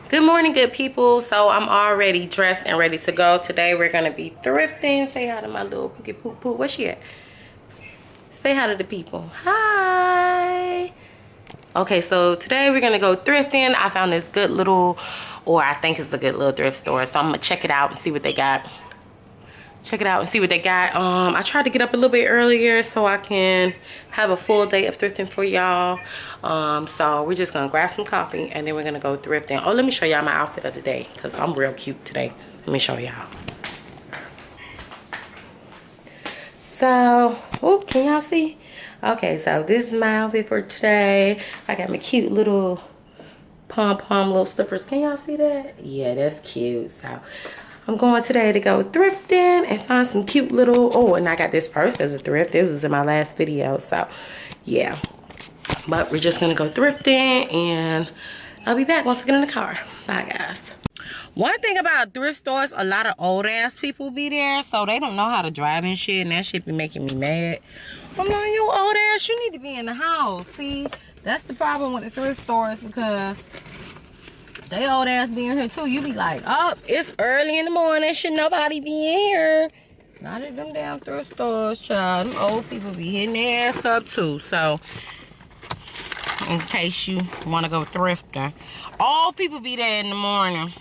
Good morning, good people. So I'm already dressed and ready to go. Today we're gonna be thrifting. Say hi to my little Pookie Poo Poo. Where's she at? Say hi to the people. Hi. Okay, so today we're gonna go thrifting. I found this good little, or I think it's a good little thrift store. So I'm gonna check it out and see what they got. Check it out and see what they got. I tried to get up a little bit earlier so I can have a full day of thrifting for y'all. So we're just gonna grab some coffee and then we're gonna go thrifting. Oh, let me show y'all my outfit of the day because I'm real cute today. Let me show y'all. So, oh, can y'all see? Okay, so this is my outfit for today. I got my cute little pom-pom little slippers. Can y'all see that? Yeah, that's cute. So I'm going today to go thrifting and find some cute little, oh, and I got this purse as a thrift. This was in my last video, so yeah. But we're just gonna go thrifting and I'll be back once I get in the car. Bye, guys. One thing about thrift stores, a lot of old ass people be there, so they don't know how to drive and shit, and that shit be making me mad. I'm like, you old ass, you need to be in the house. See, that's the problem with the thrift stores, because they old ass be in here too. You be like, oh, it's early in the morning, should nobody be in here? Not at them damn thrift stores, child. Them old people be hitting their ass up too. So in case you want to go thrifting, all people be there in the morning.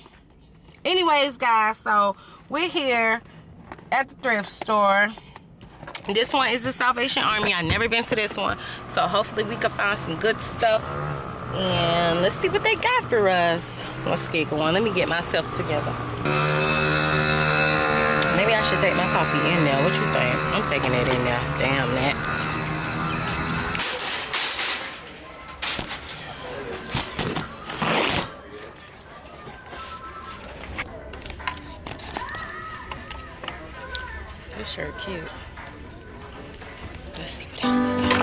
Anyways, guys, so we're here at the thrift store. This one is the Salvation Army. I've never been to this one, so hopefully we can find some good stuff. And let's see what they got for us. Let's get going. Let me get myself together. Maybe I should take my coffee in there. What you think? I'm taking it in there. Damn that. This shirt cute. Let's see what else they got.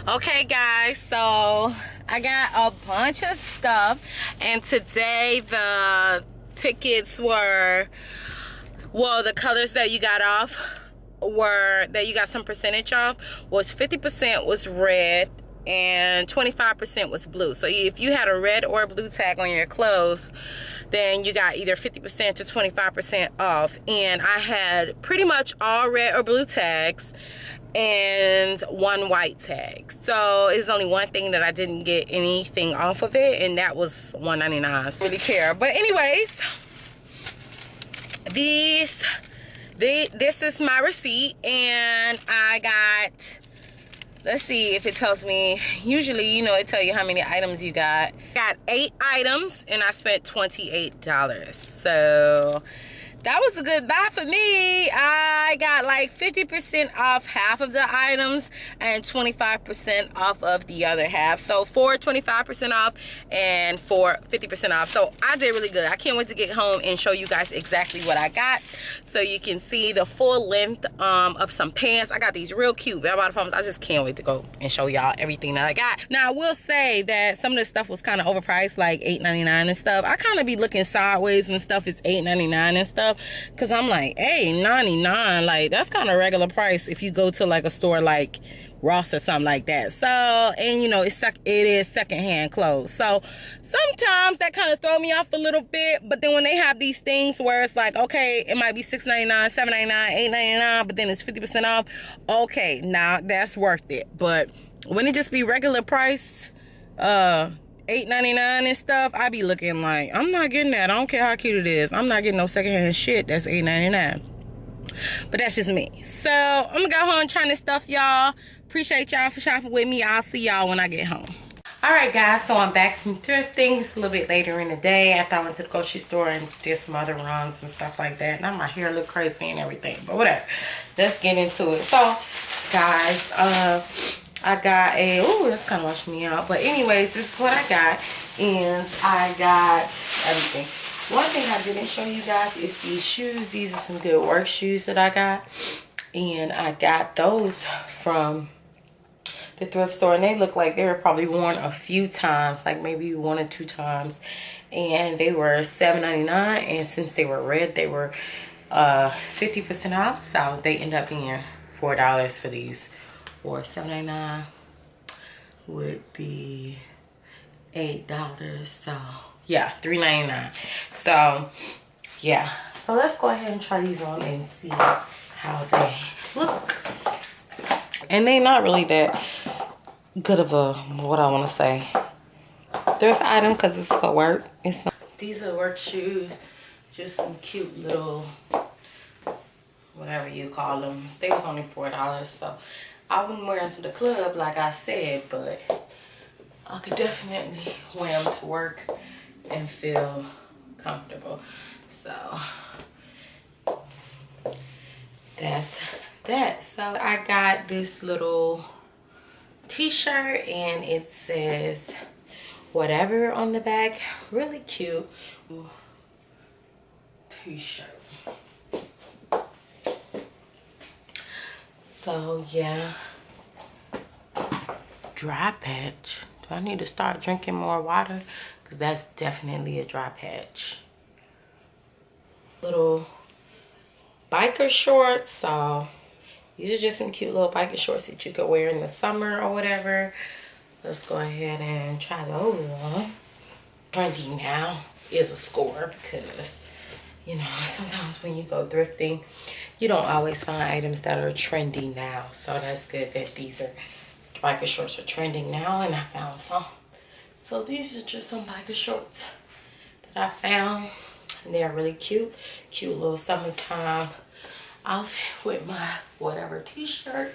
Okay guys, so I got a bunch of stuff, and today the tickets were, well, the colors that you got off were, that you got some percentage off, was 50% was red and 25% was blue. So if you had a red or blue tag on your clothes, then you got either 50% to 25% off. And I had pretty much all red or blue tags and one white tag. So it's only one thing that I didn't get anything off of it, and that was $1.99. So I really care. But anyways, this is my receipt, and I got, let's see if it tells me. Usually, you know, it tell you how many items you got. Got 8 items, and I spent $28. So that was a good buy for me. I got like 50% off half of the items and 25% off of the other half. So 4 25% off and 4 50% off. So I did really good. I can't wait to get home and show you guys exactly what I got, so you can see the full length of some pants. I got these real cute bell bottom pumps. I just can't wait to go and show y'all everything that I got. Now I will say that some of this stuff was kind of overpriced, like $8.99 and stuff. I kind of be looking sideways when stuff is $8.99 and stuff, because I'm like, $8.99, like that's kind of regular price if you go to like a store like Ross or something like that. So, and you know, it is secondhand clothes, so sometimes that kind of throw me off a little bit. But then when they have these things where it's like, okay, it might be $6.99, $7.99, $8.99, but then it's 50% off, okay, now that's worth it. But when it just be regular price, $8.99 and stuff, I be looking like, I'm not getting that. I don't care how cute it is. I'm not getting no secondhand shit that's $8.99. But that's just me. So I'm gonna go home trying this stuff, y'all. Appreciate y'all for shopping with me. I'll see y'all when I get home. Alright guys, so I'm back from thrifting. It's a little bit later in the day after I went to the grocery store and did some other runs and stuff like that. Now my hair look crazy and everything, but whatever. Let's get into it. So guys, I got a, oh, that's kind of washing me out. But anyways, this is what I got. And I got everything. One thing I didn't show you guys is these shoes. These are some good work shoes that I got. And I got those from the thrift store, and they look like they were probably worn a few times, like maybe 1 or 2 times, and they were $7.99, and since they were red, they were 50% off, so they end up being $4 for these, or $7.99 would be $8, so yeah, $3.99. So yeah, so let's go ahead and try these on and see how they look. And they not really that good of a, what I want to say, thrift item, because it's for work. It's not. These are work shoes, just some cute little, whatever you call them. They was only $4, so I wouldn't wear them to the club like I said, but I could definitely wear them to work and feel comfortable. So that's that. So I got this little t-shirt, and it says whatever on the back. Really cute t-shirt. So yeah, dry patch. Do I need to start drinking more water? Because that's definitely a dry patch. Little biker shorts. So these are just some cute little biker shorts that you could wear in the summer or whatever. Let's go ahead and try those on. Trendy now is a score, because, you know, sometimes when you go thrifting, you don't always find items that are trendy now. So that's good that these are biker shorts are trending now, and I found some. So these are just some biker shorts that I found. And they're really cute. Cute little summertime outfit with my whatever t-shirt.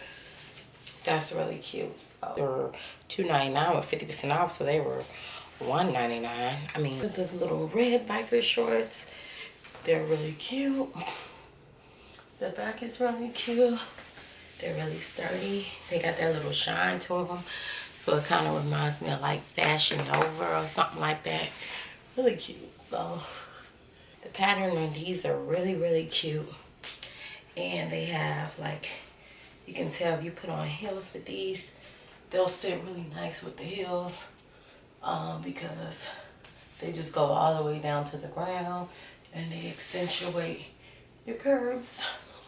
That's really cute. So they were $2.99 with 50% off, so they were $1.99. I mean, the little red biker shorts, they're really cute. The back is really cute. They're really sturdy. They got that little shine to them, so it kind of reminds me of like Fashion Nova or something like that. Really cute. So the pattern on these are really, really cute. And they have, like, you can tell if you put on heels with these, they'll sit really nice with the heels because they just go all the way down to the ground and they accentuate your curves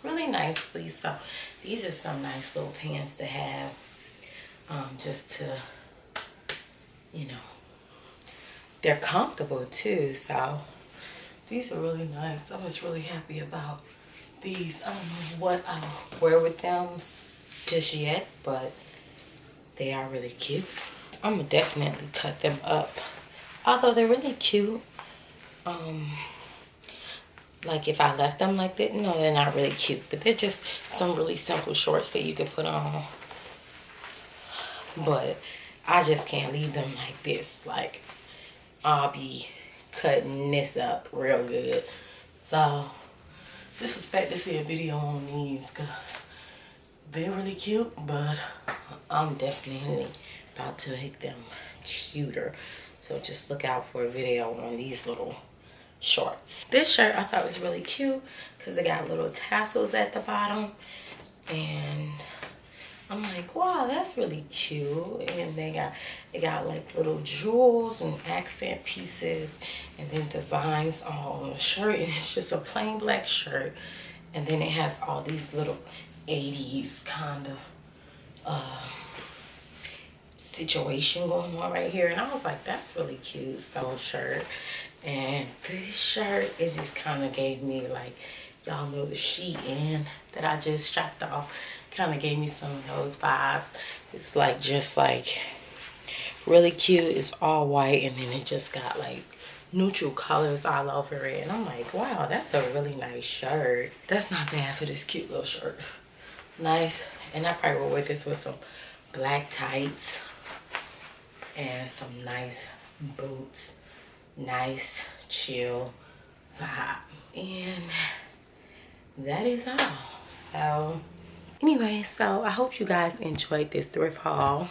really nicely. So these are some nice little pants to have, just to, you know, they're comfortable too. So these are really nice. I was really happy about these. I don't know what I'll wear with them just yet, but they are really cute. I'm gonna definitely cut them up, although they're really cute. Like if I left them like that, no, they're not really cute, but they're just some really simple shorts that you could put on. But I just can't leave them like this. Like I'll be cutting this up real good. So just expect to see a video on these because they're really cute, but I'm definitely about to make them cuter. So just look out for a video on these little shorts. This shirt I thought was really cute because it got little tassels at the bottom, and I'm like, wow, that's really cute. And it got like little jewels and accent pieces and then designs all on the shirt, and it's just a plain black shirt, and then it has all these little 80s kind of situation going on right here, and I was like, that's really cute. So shirt, and this shirt, it just kind of gave me, like, y'all know the Shein that I just shopped off, kind of gave me some of those vibes. It's like just like really cute. It's all white, and then it just got like neutral colors all over it, and I'm like, wow, that's a really nice shirt. That's not bad for this cute little shirt. Nice. And I probably will wear this with some black tights and some nice boots. Nice chill vibe. And that is all. So anyway, so I hope you guys enjoyed this thrift haul.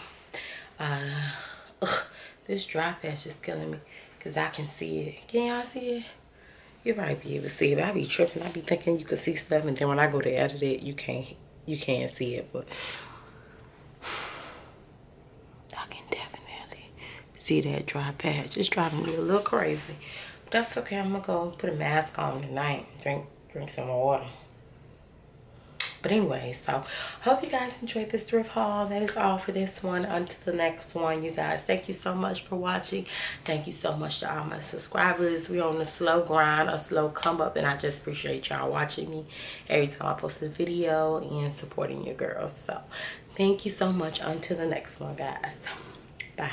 This dry patch is killing me because I can see it. Can y'all see it? You probably be able to see it, but I be tripping. I be thinking you could see stuff, and then when I go to edit it, you can't see it. But I can definitely see that dry patch. It's driving me a little crazy, but that's okay. I'm gonna go put a mask on tonight, drink some more water. But anyway, so hope you guys enjoyed this thrift haul. That is all for this one. Until the next one, you guys, thank you so much for watching. Thank you so much to all my subscribers. We're on a slow grind, a slow come up, and I just appreciate y'all watching me every time I post a video and supporting your girls. So thank you so much. Until the next one, guys. Bye.